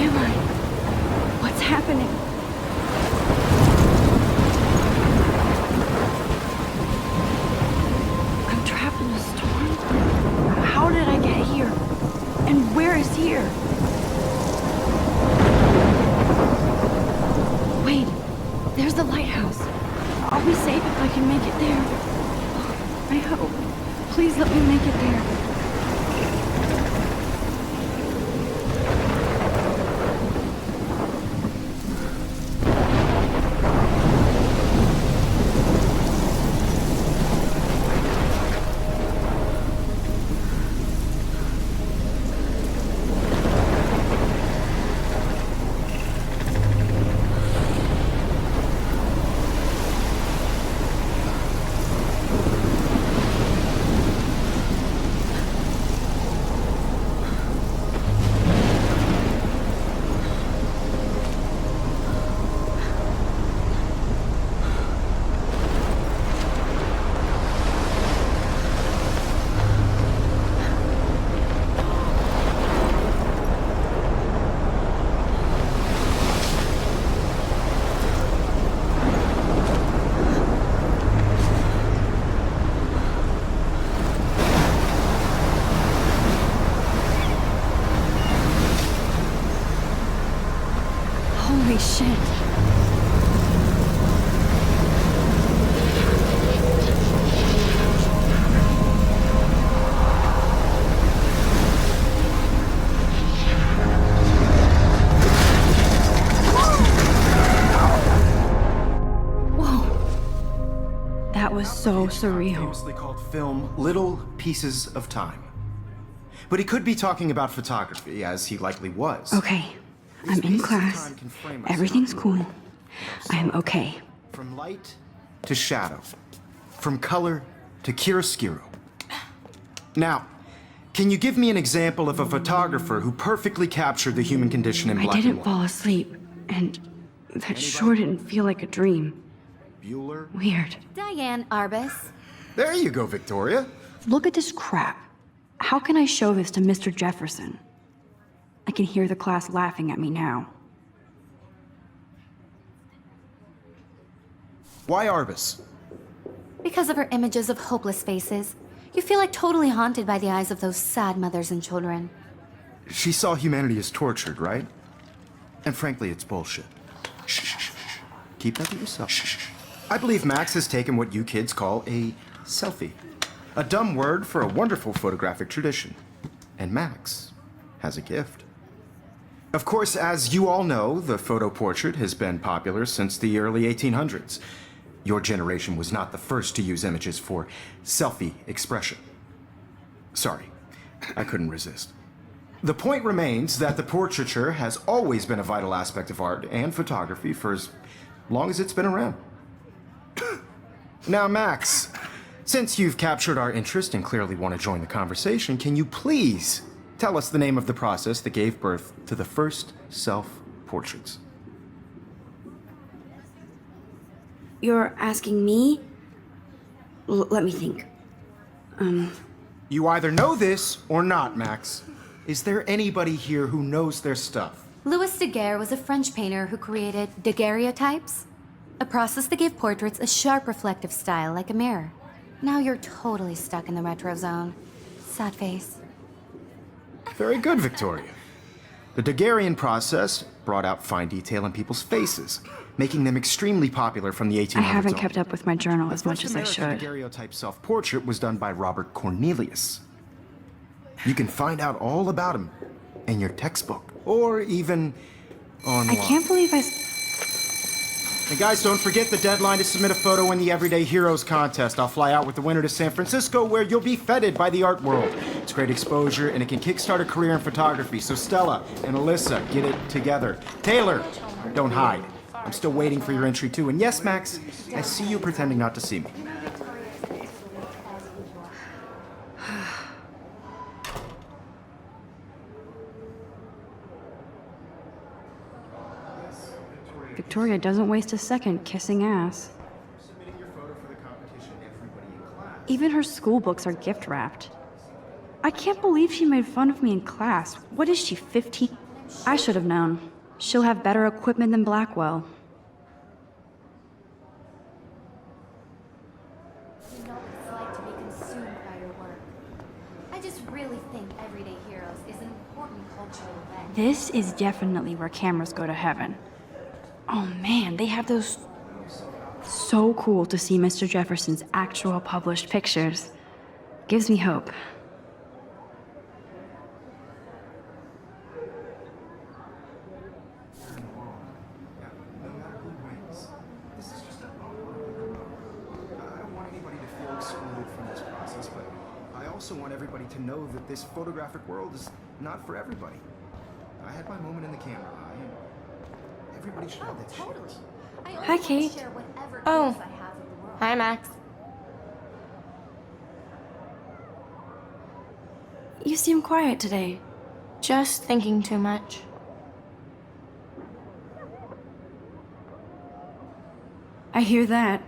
am I? What's happening? I'm trapped in a storm? How did I get here? And where is here? Wait, there's the lighthouse. I'll be safe if I can make it there. I hope. Please let me make it there. Holy shit. Whoa. That was so surreal. Famously called film Little Pieces of Time. But he could be talking about photography, as he likely was. Okay. I'm in class. Everything's cool. I'm okay. From light to shadow. From color to chiaroscuro. Now, can you give me an example of a photographer who perfectly captured the human condition in black and white? I didn't fall asleep, and that sure didn't feel like a dream. Bueller? Weird. Diane Arbus. There you go, Victoria. Look at this crap. How can I show this to Mr. Jefferson? I can hear the class laughing at me now. Why Arbus? Because of her images of hopeless faces. You feel like totally haunted by the eyes of those sad mothers and children. She saw humanity as tortured, right? And frankly, it's bullshit. Shh, shh, shh, shh. Keep that to yourself. Shh, shh. I believe Max has taken what you kids call a selfie. A dumb word for a wonderful photographic tradition. And Max has a gift. Of course, as you all know, the photo portrait has been popular since the early 1800s. Your generation was not the first to use images for selfie expression. Sorry, I couldn't resist. The point remains that the portraiture has always been a vital aspect of art and photography for as long as it's been around. Now, Max, since you've captured our interest and clearly want to join the conversation, can you please tell us the name of the process that gave birth to the first self-portraits? You're asking me? Let me think. You either know this or not, Max. Is there anybody here who knows their stuff? Louis Daguerre was a French painter who created daguerreotypes, a process that gave portraits a sharp reflective style like a mirror. Now you're totally stuck in the retro zone. Sad face. Very good, Victoria. The Daguerrean process brought out fine detail in people's faces, making them extremely popular from the 1800s. I haven't on. kept up with my journal as much as I The should. first daguerreotype self-portrait was done by Robert Cornelius. You can find out all about him in your textbook, or even online. I can't believe And guys, don't forget the deadline to submit a photo in the Everyday Heroes contest. I'll fly out with the winner to San Francisco, where you'll be feted by the art world. It's great exposure, and it can kickstart a career in photography. So Stella and Alyssa, get it together. Taylor, don't hide. I'm still waiting for your entry too. And yes, Max, I see you pretending not to see me. Victoria doesn't waste a second kissing ass. Even her school books are gift wrapped. I can't believe she made fun of me in class. What is she, 15? I should have known. She'll have better equipment than Blackwell. You know what it's like to be consumed by your work. I just really think Everyday Heroes is an important cultural event. This is definitely where cameras go to heaven. Oh man, they have those... So cool to see Mr. Jefferson's actual published pictures. Gives me hope. I want everybody to know that this photographic world is not for everybody. I had my moment in the camera eye, and everybody should have that Totally. shit. I only Hi, want to Kate. share whatever Oh. gifts I have with the world. Hi, Max. You seem quiet today. Just thinking too much. I hear that.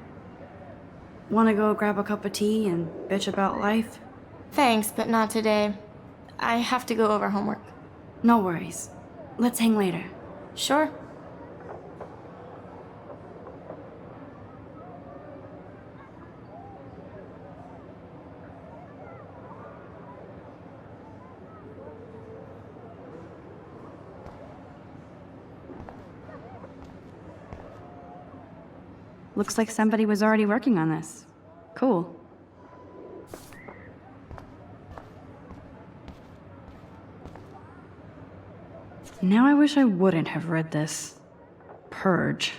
Wanna go grab a cup of tea and bitch about life? Thanks, but not today. I have to go over homework. No worries. Let's hang later. Sure. Looks like somebody was already working on this. Cool. Now I wish I wouldn't have read this. Purge.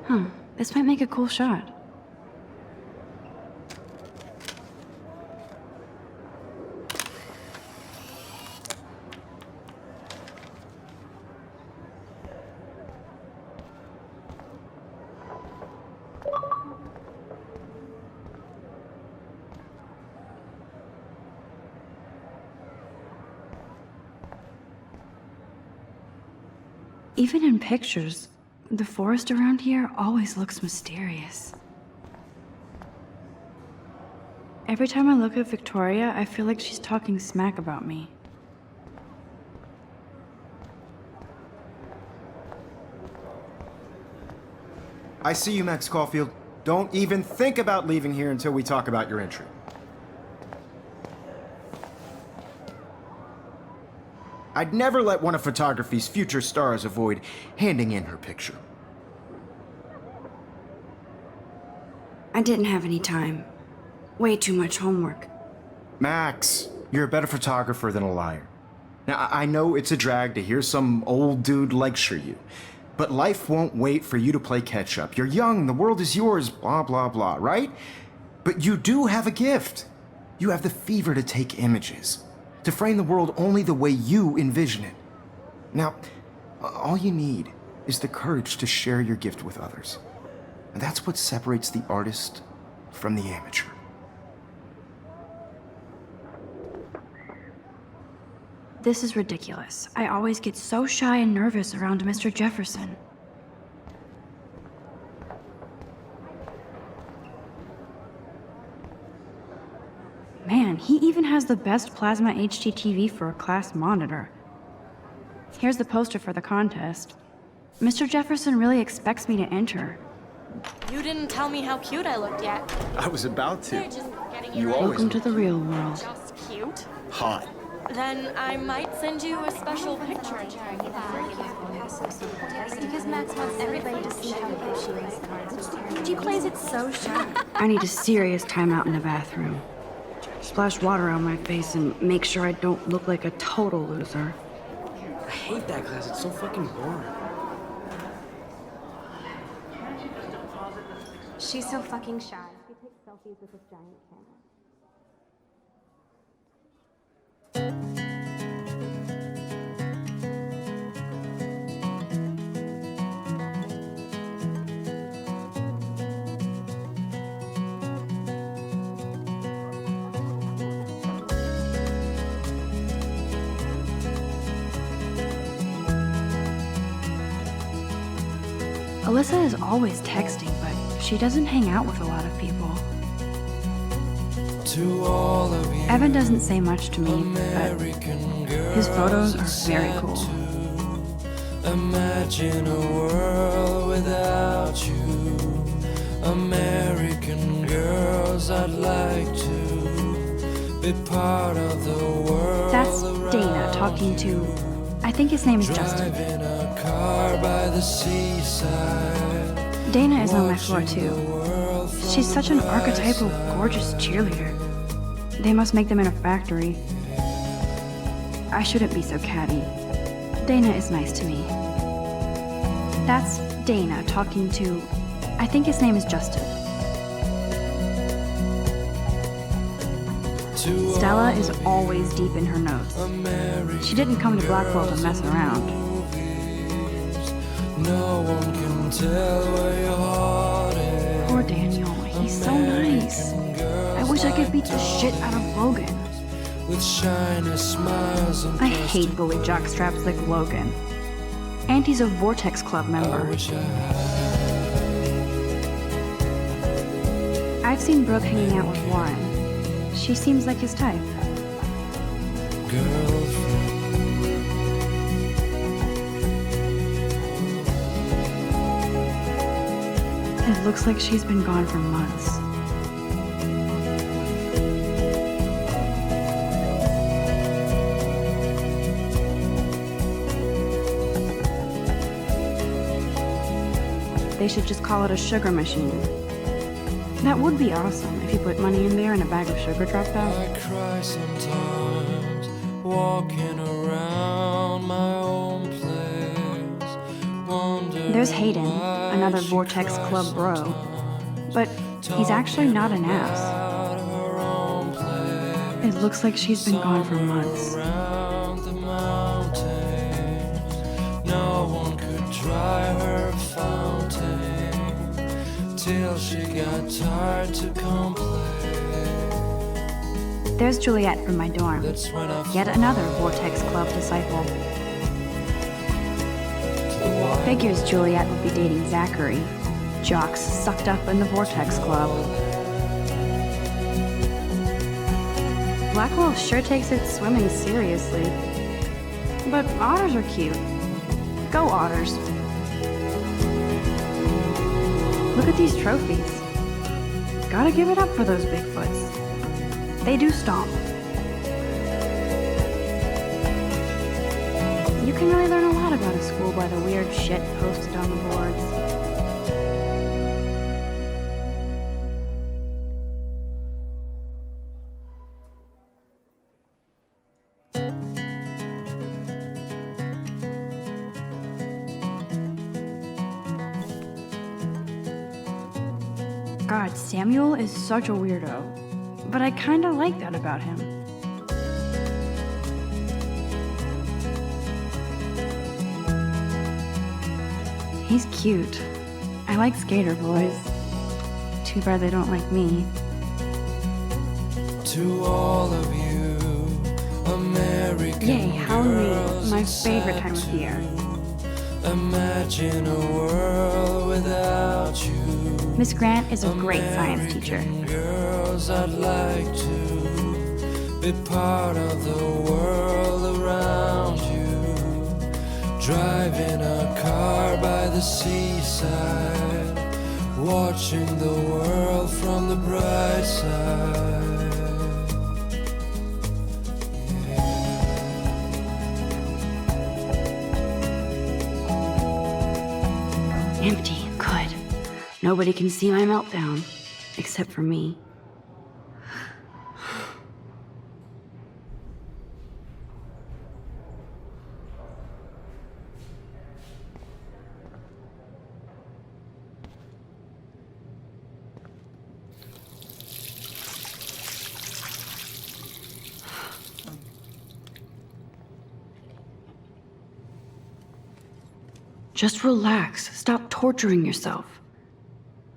Huh, this might make a cool shot. Even in pictures, the forest around here always looks mysterious. Every time I look at Victoria, I feel like she's talking smack about me. I see you, Max Caulfield. Don't even think about leaving here until we talk about your entry. I'd never let one of photography's future stars avoid handing in her picture. I didn't have any time. Way too much homework. Max, you're a better photographer than a liar. Now, I know it's a drag to hear some old dude lecture you, but life won't wait for you to play catch up. You're young, the world is yours, blah, blah, blah, right? But you do have a gift. You have the fever to take images, to frame the world only the way you envision it. Now, all you need is the courage to share your gift with others. And that's what separates the artist from the amateur. This is ridiculous. I always get so shy and nervous around Mr. Jefferson. Man, he even has the best plasma HDTV for a class monitor. Here's the poster for the contest. Mr. Jefferson really expects me to enter. You didn't tell me how cute I looked yet. I was about You're to. just getting You your always Welcome to the real world. just cute. Hot. Then I might send you a special picture. Because Max wants everybody to see how good she is. She plays it so sharp. I need a serious timeout in the bathroom. Splash water on my face and make sure I don't look like a total loser. I hate that class. It's so fucking boring. She's so fucking shy. She takes selfies with this giant camera. Alyssa is always texting, but she doesn't hang out with a lot of people. To all of you, Evan doesn't say much to me, but American girls, his photos are it's very sad cool. to imagine a world without you. American girls, I'd like to be part of the world. That's Dana talking to, I think his name is Justin. Driving a car by the seaside. Dana is on my floor too. She's such an archetypal, gorgeous cheerleader. They must make them in a factory. I shouldn't be so catty. Dana is nice to me. That's Dana talking to, I think his name is Justin. Stella is always deep in her notes. She didn't come to Blackwell to mess around. No one can tell where your heart is. Poor Daniel, he's so nice. I wish I could beat the shit out of Logan. With shiny smiles and I hate bully jockstraps like Logan. And he's a Vortex Club member. wish I had I've seen Brooke hanging out with Warren. She seems like his type. girlfriend. It looks like she's been gone for months. They should just call it a sugar machine. That would be awesome if you put money in there and a bag of sugar dropped out. I cry sometimes walking around my own place. Wonder There's Hayden, why another she Vortex cries Club bro. sometimes. But he's actually not an ass. Out of her own place. It looks like she's been gone for months. Around the mountains, no one could dry her fountain till she got tired to complain. There's Juliet from my dorm. That's when I Yet another Vortex Club disciple. Figures Juliet would be dating Zachary. Jocks sucked up in the Vortex Club. Blackwell sure takes its swimming seriously. But otters are cute. Go otters. Look at these trophies. Gotta give it up for those Bigfoots. They do stomp. You can really learn a lot about a school by the weird shit posted on the boards. God, Samuel is such a weirdo. But I kinda like that about him. He's cute. I like skater boys. Too bad they don't like me. to all of you, American Yay, Halloween, girls, my it's favorite sad time of to year. Imagine a world without you. Miss Grant is a great science teacher. American girls, I'd like to be part of the world around you. Driving a car by the seaside, watching the world from the bright side. Empty, good. Nobody can see my meltdown, except for me. Just relax. Stop torturing yourself.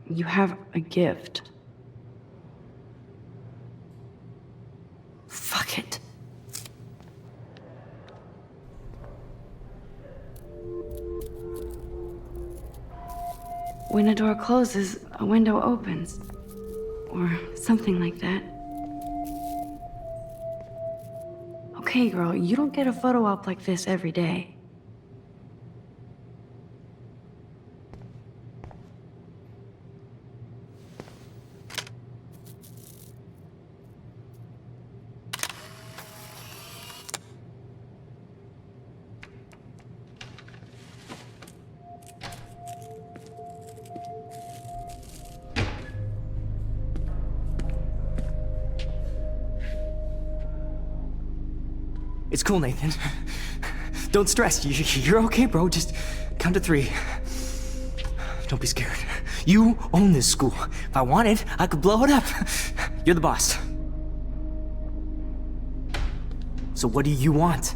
You have a gift. Fuck it. when a door closes, a window opens. Or something like that. Okay, girl, you don't get a photo op like this every day. It's cool, Nathan. Don't stress. You're okay, bro. Just count to 3. Don't be scared. You own this school. If I wanted, I could blow it up. You're the boss. So what do you want?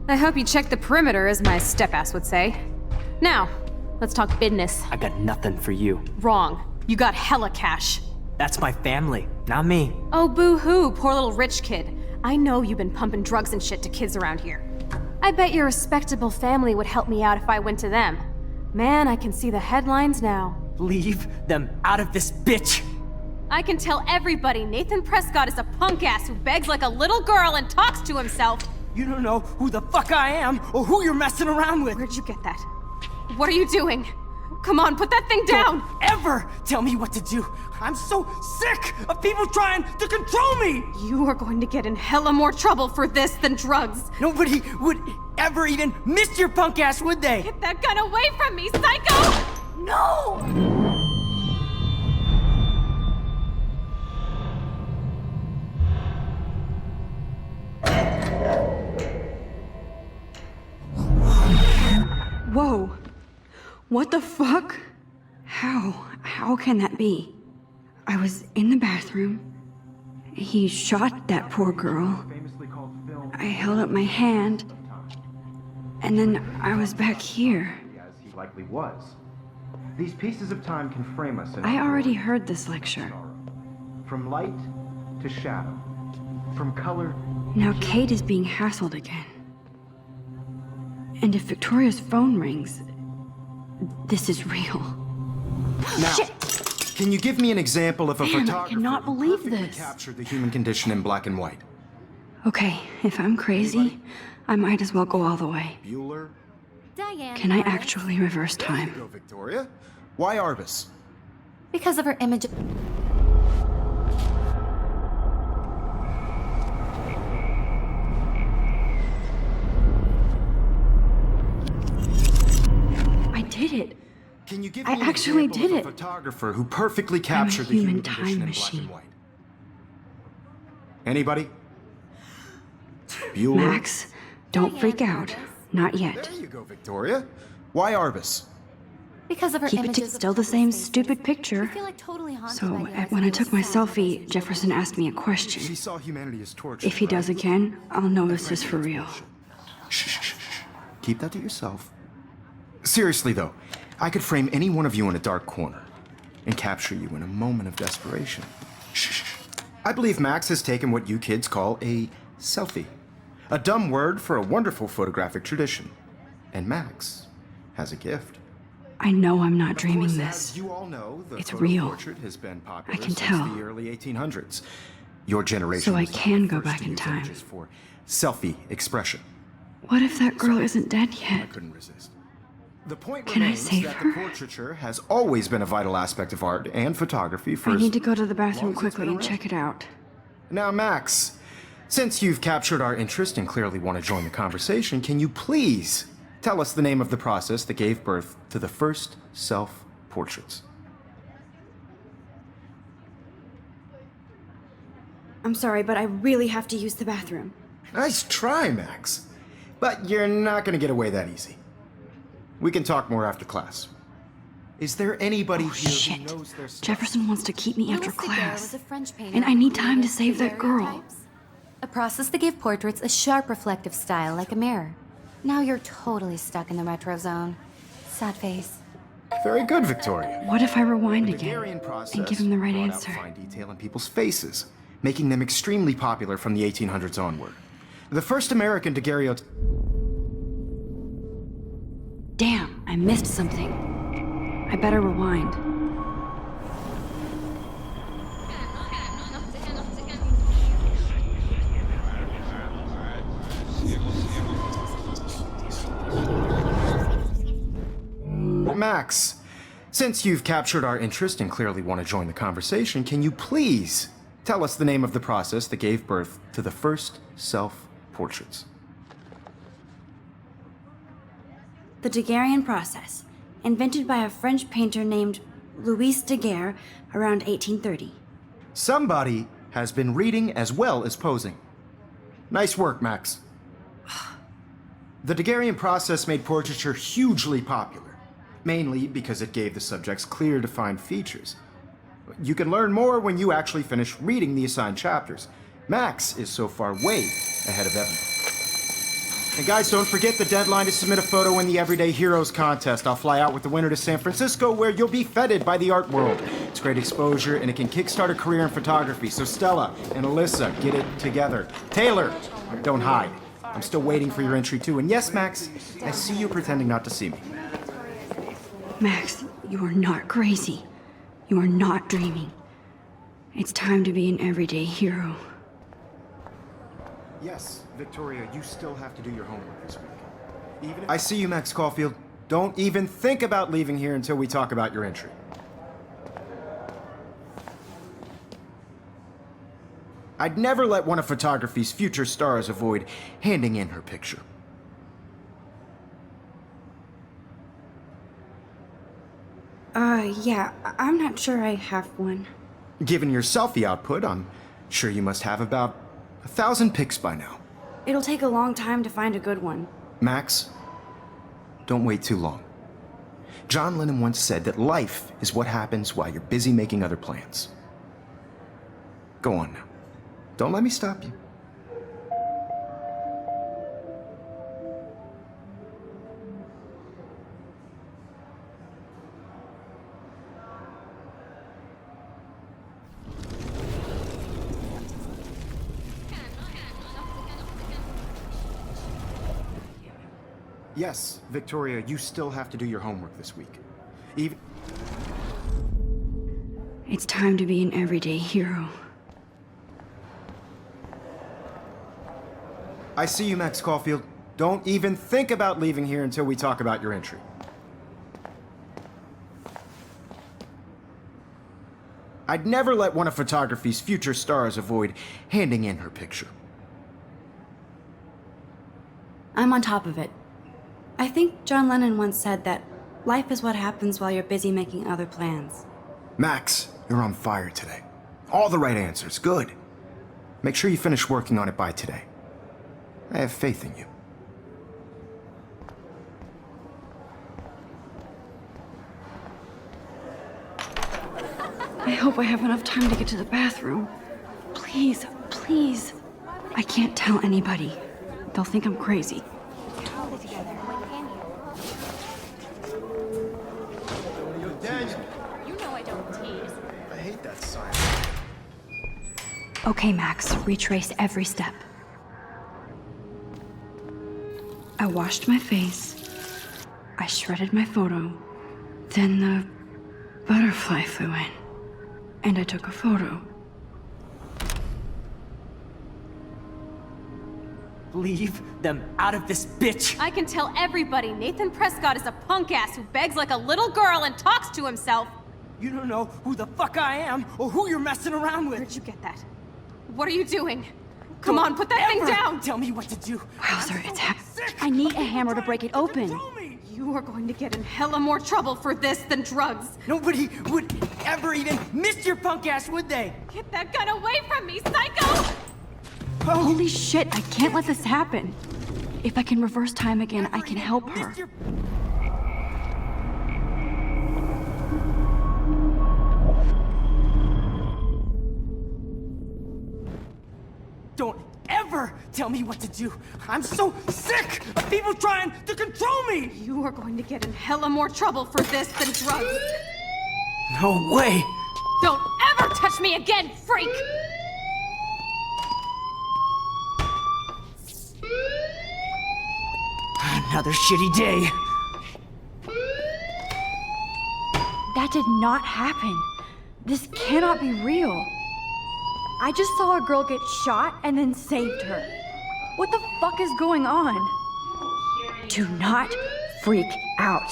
I hope you checked the perimeter, as my step-ass would say. Now, let's talk business. I got nothing for you. Wrong. You got hella cash. That's my family, not me. Oh, boo-hoo, poor little rich kid. I know you've been pumping drugs and shit to kids around here. I bet your respectable family would help me out if I went to them. Man, I can see the headlines now. Leave them out of this bitch! I can tell everybody Nathan Prescott is a punk ass who begs like a little girl and talks to himself. You don't know who the fuck I am or who you're messing around with. Where'd you get that? What are you doing? Come on, put that thing down! Don't ever tell me what to do. I'm so sick of people trying to control me! You are going to get in hella more trouble for this than drugs. Nobody would ever even miss your punk ass, would they? Get that gun away from me, psycho! No! Whoa. What the fuck? How can that be? I was in the bathroom. He shot that poor girl. I held up my hand. And then I was back here. As he likely was. These pieces of time can frame us in I already heard this lecture. From light to shadow. From color. Now Kate is being hassled again. And if Victoria's phone rings, this is real. Now, can you give me an example of a Man, I photographer cannot who believe perfectly this. captured the human condition in black and white? Okay, if I'm crazy, I might as well go all the way. Bueller? Diane. Can I Arbus. actually reverse There you time? go, Victoria. Why Arbus? Because of her image. I did it. Can you give I me an actually example did of a it. photographer who perfectly captured the human human time condition in black machine. and white? Anybody? Bueller? Max, don't freak out. Not yet. There you go, Victoria. Why Arbus? Because of her Keep it images still of the same spaces. stupid picture. I feel like totally haunted So, by yours when I and took my was sad selfie, about Jefferson asked me a She question. saw humanity as torture. If he right? does again, I'll know this is for real. Shh, shh, shh, shh. Keep that to yourself. Seriously, though, I could frame any one of you in a dark corner and capture you in a moment of desperation. Shh, shh, shh. I believe Max has taken what you kids call a selfie. A dumb word for a wonderful photographic tradition. And Max has a gift. I know I'm not Of dreaming course, this. as you all know, the It's photo real. portrait has been popular I can since tell. the early 1800s. Your generation So I was not can the go first back to in use time. images for selfie expression. What if that girl isn't dead I yet? couldn't resist. The point Can I remains save that her? the portraiture has always been a vital aspect of art and photography for I as need to go to the bathroom long as it's quickly been and check it out. Now, Max, since you've captured our interest and clearly want to join the conversation, can you please tell us the name of the process that gave birth to the first self-portraits? I'm sorry, but I really have to use the bathroom. Nice try, Max. But you're not going to get away that easy. We can talk more after class. Is there anybody Oh, here shit. who knows their stuff? Jefferson wants to keep me Louis after Daguerre class. was a French painter And I who need time to created save that girl. daguerreotypes, a process that gave portraits a sharp reflective style like a mirror. Now you're totally stuck in the retro zone. Sad face. Very good, Victoria. What if I rewind The again Daguerrean process and give him the right brought out answer? fine detail in people's faces, making them extremely popular from the 1800s onward. The first American daguerreotype. Damn, I missed something. I better rewind. Max, since you've captured our interest and clearly want to join the conversation, can you please tell us the name of the process that gave birth to the first self-portraits? The Daguerrean process, invented by a French painter named Louis Daguerre around 1830. Somebody has been reading as well as posing. Nice work, Max. The Daguerrean process made portraiture hugely popular, mainly because it gave the subjects clear, defined features. You can learn more when you actually finish reading the assigned chapters. Max is so far way ahead of Evan. And guys, don't forget the deadline to submit a photo in the Everyday Heroes contest. I'll fly out with the winner to San Francisco, where you'll be feted by the art world. It's great exposure, and it can kickstart a career in photography. So Stella and Alyssa, get it together. Taylor, don't hide. I'm still waiting for your entry too. And yes, Max, I see you pretending not to see me. Max, you are not crazy. You are not dreaming. It's time to be an everyday hero. Yes, Victoria, you still have to do your homework this week. I see you, Max Caulfield. Don't even think about leaving here until we talk about your entry. I'd never let one of photography's future stars avoid handing in her picture. Yeah, I'm not sure I have one. Given your selfie output, I'm sure you must have about 1,000 pics by now. It'll take a long time to find a good one. Max, don't wait too long. John Lennon once said that life is what happens while you're busy making other plans. Go on now. Don't let me stop you. Yes, Victoria, you still have to do your homework this week. Even... It's time to be an everyday hero. I see you, Max Caulfield. Don't even think about leaving here until we talk about your entry. I'd never let one of photography's future stars avoid handing in her picture. I'm on top of it. I think John Lennon once said that life is what happens while you're busy making other plans. Max, you're on fire today. All the right answers. Good. Make sure you finish working on it by today. I have faith in you. I hope I have enough time to get to the bathroom. Please, please. I can't tell anybody. They'll think I'm crazy. You know I don't tease. I hate that sign. Okay, Max, retrace every step. I washed my face. I shredded my photo. Then the butterfly flew in. And I took a photo. Leave them out of this bitch! I can tell everybody Nathan Prescott is a punk ass who begs like a little girl and talks to himself. You don't know who the fuck I am or who you're messing around with. Where'd you get that? What are you doing? Come on, put that thing down! Tell me what to do. Wowzer, it's happening. I need a hammer to break it open. You are going to get in hella more trouble for this than drugs. Nobody would ever even miss your punk ass, would they? Get that gun away from me, psycho! Holy shit, I can't let this happen. If I can reverse time again, I can help her. Miss your- Don't ever tell me what to do. I'm so sick of people trying to control me. You are going to get in hella more trouble for this than drugs. No way. Don't ever touch me again, freak! Another shitty day. That did not happen. This cannot be real. I just saw a girl get shot and then saved her. What the fuck is going on? Do not freak out.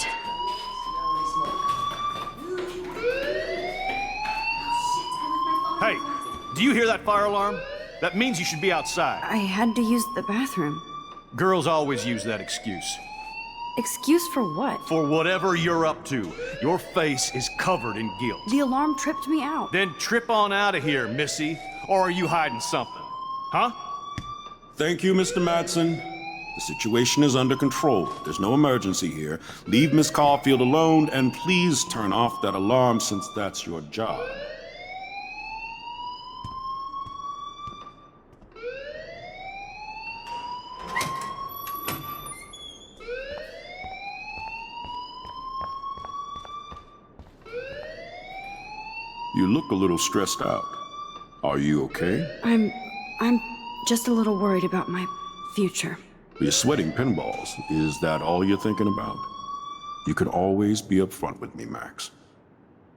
Hey, do you hear that fire alarm? That means you should be outside. I had to use the bathroom. Girls always use that excuse. Excuse for what? For whatever you're up to. Your face is covered in guilt. The alarm tripped me out. Then trip on out of here, Missy. Or are you hiding something? Huh? Thank you, Mr. Madsen. The situation is under control. There's no emergency here. Leave Miss Caulfield alone, and please turn off that alarm since that's your job. You look a little stressed out. Are you okay? I'm just a little worried about my future. You're sweating pinballs. Is that all you're thinking about? You can always be upfront with me, Max.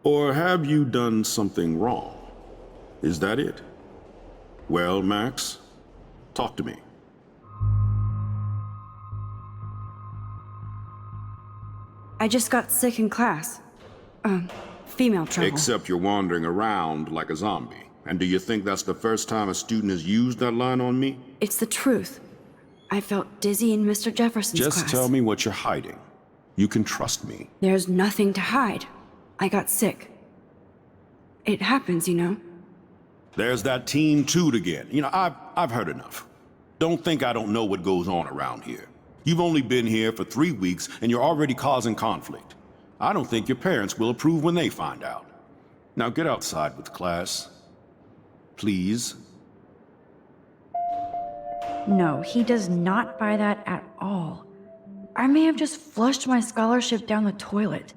Or have you done something wrong? Is that it? Well, Max, talk to me. I just got sick in class. Female trouble. Except you're wandering around like a zombie. And do you think that's the first time a student has used that line on me? It's the truth. I felt dizzy in Mr. Jefferson's class. Just tell me what you're hiding. You can trust me. There's nothing to hide. I got sick. It happens, you know. There's that teen toot again. You know, I've heard enough. Don't think I don't know what goes on around here. You've only been here for 3 weeks and you're already causing conflict. I don't think your parents will approve when they find out. Now get outside with class. Please. No, he does not buy that at all. I may have just flushed my scholarship down the toilet.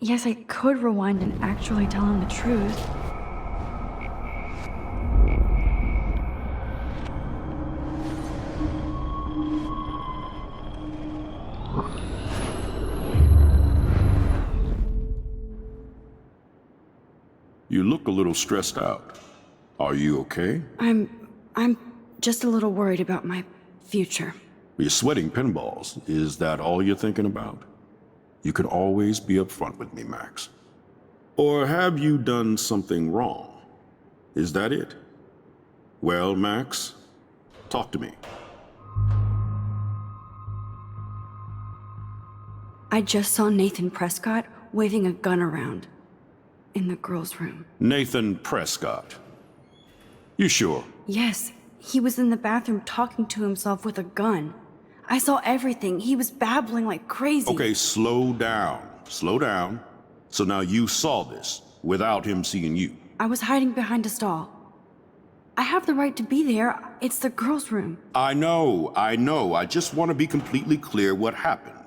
Yes, I could rewind and actually tell him the truth. You look a little stressed out. Are you okay? I'm just a little worried about my future. You're sweating pinballs. Is that all you're thinking about? You can always be upfront with me, Max. Or have you done something wrong? Is that it? Well, Max, talk to me. I just saw Nathan Prescott waving a gun around in the girls' room. Nathan Prescott. You sure? Yes, he was in the bathroom talking to himself with a gun. I saw everything. He was babbling like crazy. Okay, slow down. Slow down. So now you saw this without him seeing you. I was hiding behind a stall. I have the right to be there. It's the girls' room. I know. I just want to be completely clear what happened.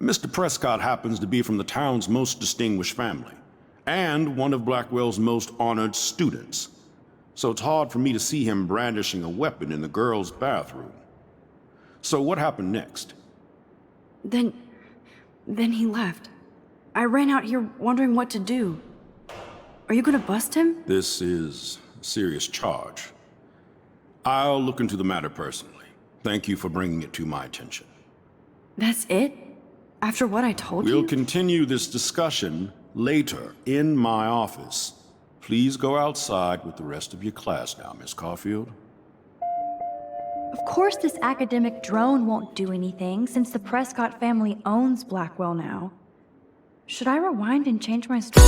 Mr. Prescott happens to be from the town's most distinguished family, and one of Blackwell's most honored students. So it's hard for me to see him brandishing a weapon in the girls' bathroom. So what happened next? Then he left. I ran out here wondering what to do. Are you gonna bust him? This is a serious charge. I'll look into the matter personally. Thank you for bringing it to my attention. That's it? After what I told you? We'll continue this discussion later in my office. Please go outside with the rest of your class now, Miss Caulfield. Of course this academic drone won't do anything since the Prescott family owns Blackwell now. Should I rewind and change my story?